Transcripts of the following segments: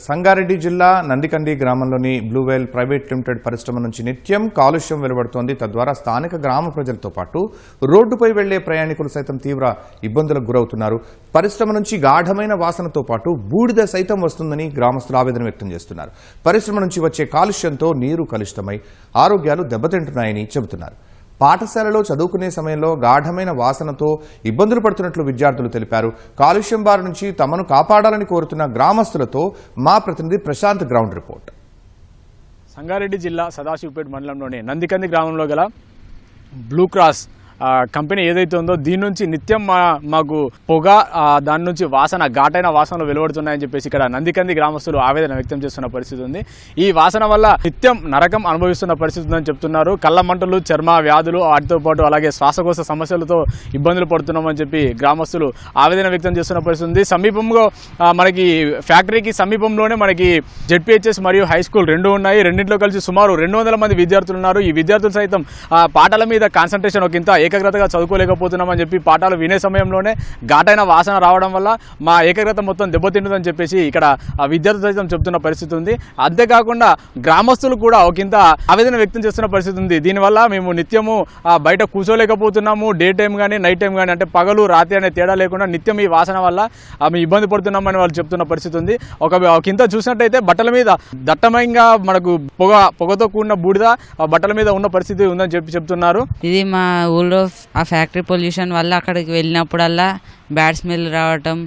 సంగారెడ్డి జిల్లా నందికండి గ్రామంలోని Blue Whale private limited పరిశ్రమ నుంచి నిత్యం కాలుష్యం వెలువడుతోంది. తద్వారా స్థానిక గ్రామ ప్రజలతో పాటు రోడ్డుపై వెళ్లే ప్రయాణికులు సైతం తీవ్ర ఇబ్బందులకు గురవుతున్నారు. పరిశ్రమ నుంచి గాఢమైన వాసనతో పాటు బూడిద సైతం వస్తుందని గ్రామస్తులు ఆవేదన వ్యక్తం చేస్తున్నారు. పరిశ్రమ నుంచి వచ్చే కాలుష్యంతో నీరు కలుషితమై ఆరోగ్యాలు దెబ్బతింటున్నాయని చెబుతున్నారు. పాఠశాలలో చదువుకునే సమయంలో గాఢమైన వాసనతో ఇబ్బందులు పడుతున్నట్లు విద్యార్థులు తెలిపారు. కాలుష్యం బారి నుంచి తమను కాపాడాలని కోరుతున్న గ్రామస్తులతో మా ప్రతినిధి ప్రశాంత్ గ్రౌండ్ రిపోర్ట్. సంగారెడ్డి జిల్లా సదాశివపేట మండలంలోని నందికంది గ్రామంలో గల బ్లూ క్రాస్ కంపెనీ ఏదైతే ఉందో దీని నుంచి నిత్యం మాకు పొగ, దాని నుంచి వాసన, ఘాటైన వాసనలు వెలువడుతున్నాయని చెప్పేసి ఇక్కడ నందికంది గ్రామస్తులు ఆవేదన వ్యక్తం చేస్తున్న పరిస్థితి ఉంది. ఈ వాసన వల్ల నిత్యం నరకం అనుభవిస్తున్న పరిస్థితి ఉందని చెప్తున్నారు. కళ్ళ మంటలు, చర్మ వ్యాధులు, వాటితో పాటు అలాగే శ్వాసకోశ సమస్యలతో ఇబ్బందులు పడుతున్నామని చెప్పి గ్రామస్తులు ఆవేదన వ్యక్తం చేస్తున్న పరిస్థితి ఉంది. సమీపంలో మనకి ఫ్యాక్టరీకి సమీపంలోనే మనకి జెడ్పీహెచ్ఎస్ మరియు హై స్కూల్ రెండు ఉన్నాయి. రెండింటిలో కలిసి సుమారు 200 మంది విద్యార్థులు ఉన్నారు. ఈ విద్యార్థులు సైతం పాఠాల మీద కాన్సన్ట్రేషన్ ఒకంత ఏకాగ్రతగా చదువుకోలేకపోతున్నామని చెప్పి పాఠాలు వినే సమయంలోనే ఘాటైన వాసన రావడం వల్ల మా ఏకాగ్రత మొత్తం దెబ్బతింటుందని చెప్పేసి ఇక్కడ విద్యార్థులు సైతం చెప్తున్న పరిస్థితి ఉంది. అంతేకాకుండా గ్రామస్తులు కూడా ఒకంత ఆవేదన వ్యక్తం చేస్తున్న పరిస్థితి ఉంది. దీనివల్ల మేము నిత్యము బయట కూర్చోలేకపోతున్నాము. డే టైం కానీ నైట్ టైం కానీ, అంటే పగలు రాత్రి అనే తేడా లేకుండా నిత్యం ఈ వాసన వల్ల మేము ఇబ్బంది పడుతున్నామని వాళ్ళు చెప్తున్న పరిస్థితి ఉంది. ఒకంత చూసినట్టయితే బట్టల మీద దట్టమంగా మనకు పొగతో కూడిన బూడిద బట్టల మీద ఉన్న పరిస్థితి ఉందని చెప్తున్నారు. ఇది మా ఊళ్ళో ఆ ఫ్యాక్టరీ పొల్యూషన్ వల్ల అక్కడికి వెళ్ళినప్పుడల్లా బ్యాడ్ స్మెల్ రావటం,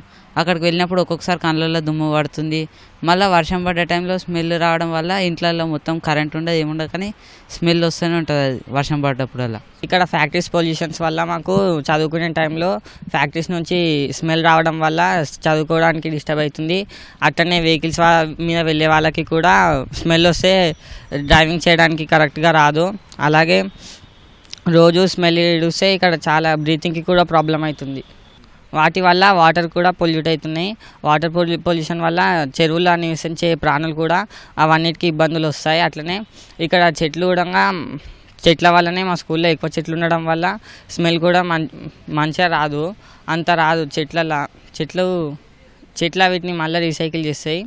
అక్కడికి వెళ్ళినప్పుడు ఒక్కొక్కసారి కళ్ళల్లో దుమ్ము పడుతుంది. మళ్ళీ వర్షం పడ్డ టైంలో స్మెల్ రావడం వల్ల ఇంట్లలో మొత్తం కరెంట్ ఉండదు, ఏముండదు, కానీ స్మెల్ వస్తూనే ఉంటుంది అది వర్షం పడ్డప్పుడల్లా. ఇక్కడ ఫ్యాక్టరీస్ పొల్యూషన్స్ వల్ల మాకు చదువుకునే టైంలో ఫ్యాక్టరీస్ నుంచి స్మెల్ రావడం వల్ల చదువుకోవడానికి డిస్టర్బ్ అవుతుంది. అట్లనే వెహికల్స్ మీద వెళ్ళే వాళ్ళకి కూడా స్మెల్ వస్తే డ్రైవింగ్ చేయడానికి కరెక్ట్గా రాదు. అలాగే రోజు స్మెల్ ఇడిస్తే ఇక్కడ చాలా బ్రీతింగ్కి కూడా ప్రాబ్లం అవుతుంది. వాటి వల్ల వాటర్ కూడా పొల్యూట్ అవుతున్నాయి. వాటర్ పొల్యూషన్ వల్ల చెరువుల్లో నివసించే ప్రాణులు కూడా అవన్నిటికీ ఇబ్బందులు వస్తాయి. అట్లనే ఇక్కడ చెట్ల వల్లనే మా స్కూల్లో ఎక్కువ చెట్లు ఉండడం వల్ల స్మెల్ కూడా మంచిగా రాదు, అంత రాదు. చెట్ల వీటిని మళ్ళీ రీసైకిల్ చేస్తాయి.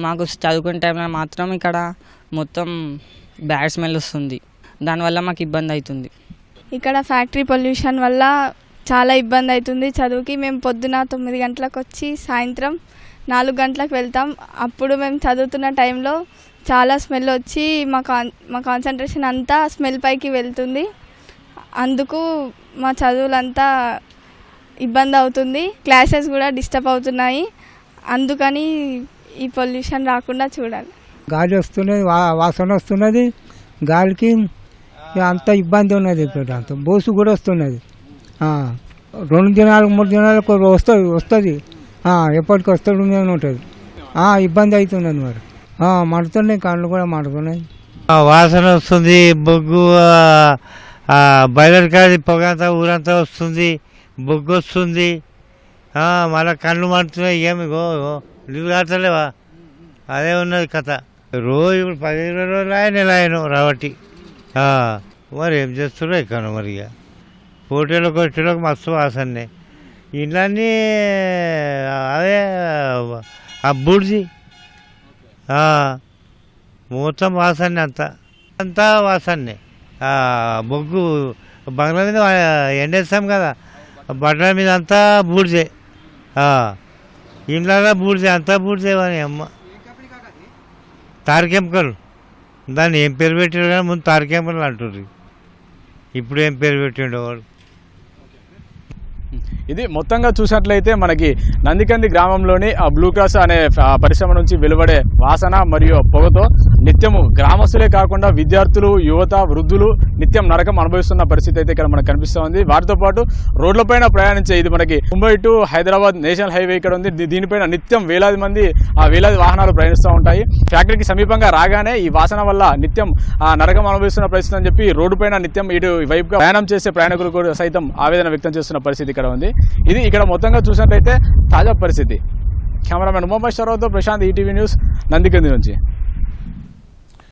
మాకు చదువుకునే టైంలో మాత్రం ఇక్కడ మొత్తం బ్యాడ్ స్మెల్ వస్తుంది. దానివల్ల మాకు ఇబ్బంది అవుతుంది. ఇక్కడ ఫ్యాక్టరీ పొల్యూషన్ వల్ల చాలా ఇబ్బంది అవుతుంది చదువుకి. మేము పొద్దున 9 గంటలకు వచ్చి సాయంత్రం 4 గంటలకు వెళ్తాం. అప్పుడు మేము చదువుతున్న టైంలో చాలా స్మెల్ వచ్చి మా కాన్సన్ట్రేషన్ అంతా స్మెల్ పైకి వెళ్తుంది. అందుకు మా చదువులంతా ఇబ్బంది అవుతుంది. క్లాసెస్ కూడా డిస్టర్బ్ అవుతున్నాయి. అందుకని ఈ పొల్యూషన్ రాకుండా చూడాలి. గాలి వస్తున్నది, వాసన వస్తున్నది, గాలికి అంత ఇబ్బంది ఉన్నది. ఇప్పుడు అంత బోసు కూడా వస్తున్నది. 2 దినాలు 3 దినాలకు వస్తుంది. ఎప్పటికి వస్తుంది ఉంటుంది. ఇబ్బంది అవుతున్నది. మరి మండుతున్నాయి, కళ్ళు కూడా మండుతున్నాయి. వాసన వస్తుంది, బొగ్గు బయలర్ కాది పొగంతా ఊరంతా వస్తుంది, బొగ్గు వస్తుంది. మళ్ళీ కళ్ళు మండుతున్నాయి. ఏమి నీళ్ళు కాటలేవా? అదే ఉన్నది కథ. రోజు ఇప్పుడు 15 రోజులు నెల ఆయన రాబట్టి మరి ఏం చేస్తున్నాయి కను. మరి ఇక పోటీలకు వచ్చేలోకి మస్తు వాసనే. ఇళ్ళన్నీ అదే ఆ బూడిది మొత్తం వాసనే, అంతా వాసనే. బొగ్గు బంగ్లా మీద ఎండేస్తాం కదా, బట్టల మీద అంతా బూడిదే, ఇళ్ళలో బూడిదే, అంతా బూడిదే. అని అమ్మ తారకెంపకలు, దాన్ని ఏం పేరు పెట్టాడు కానీ ముందు తారకెంపకలు అంటుర్రు. ఇప్పుడు ఏం పేరు పెట్టిండో వాడు. ఇది మొత్తంగా చూసినట్లయితే మనకి నందికంది గ్రామంలోని ఆ బ్లూ క్రాస్ అనే పరిశ్రమ నుంచి వెలువడే వాసన మరియు పొగతో నిత్యము గ్రామస్తులే కాకుండా విద్యార్థులు, యువత, వృద్ధులు నిత్యం నరకం అనుభవిస్తున్న పరిస్థితి అయితే ఇక్కడ మనకు కనిపిస్తూ ఉంది. వాటితో పాటు రోడ్లపైన ప్రయాణించే, ఇది మనకి Mumbai to Hyderabad national highway ఇక్కడ ఉంది. దీనిపైన నిత్యం వేలాది వాహనాలు ప్రయాణిస్తూ ఉంటాయి. ఫ్యాక్టరీకి సమీపంగా రాగానే ఈ వాసన వల్ల నిత్యం నరకం అనుభవిస్తున్న పరిస్థితి అని చెప్పి రోడ్డుపైన నిత్యం ఇటు వైపుగా ప్రయాణం చేసే ప్రయాణికులు కూడా సైతం ఆవేదన వ్యక్తం చేస్తున్న పరిస్థితి ఇక్కడ ఉంది. ఇది ఇక్కడ మొత్తంగా చూసినట్లయితే తాజా పరిస్థితి. కెమెరామెన్ ఉమామేశ్వరరావుతో ప్రశాంత్, ఈటీవీ న్యూస్, నందికంది నుంచి.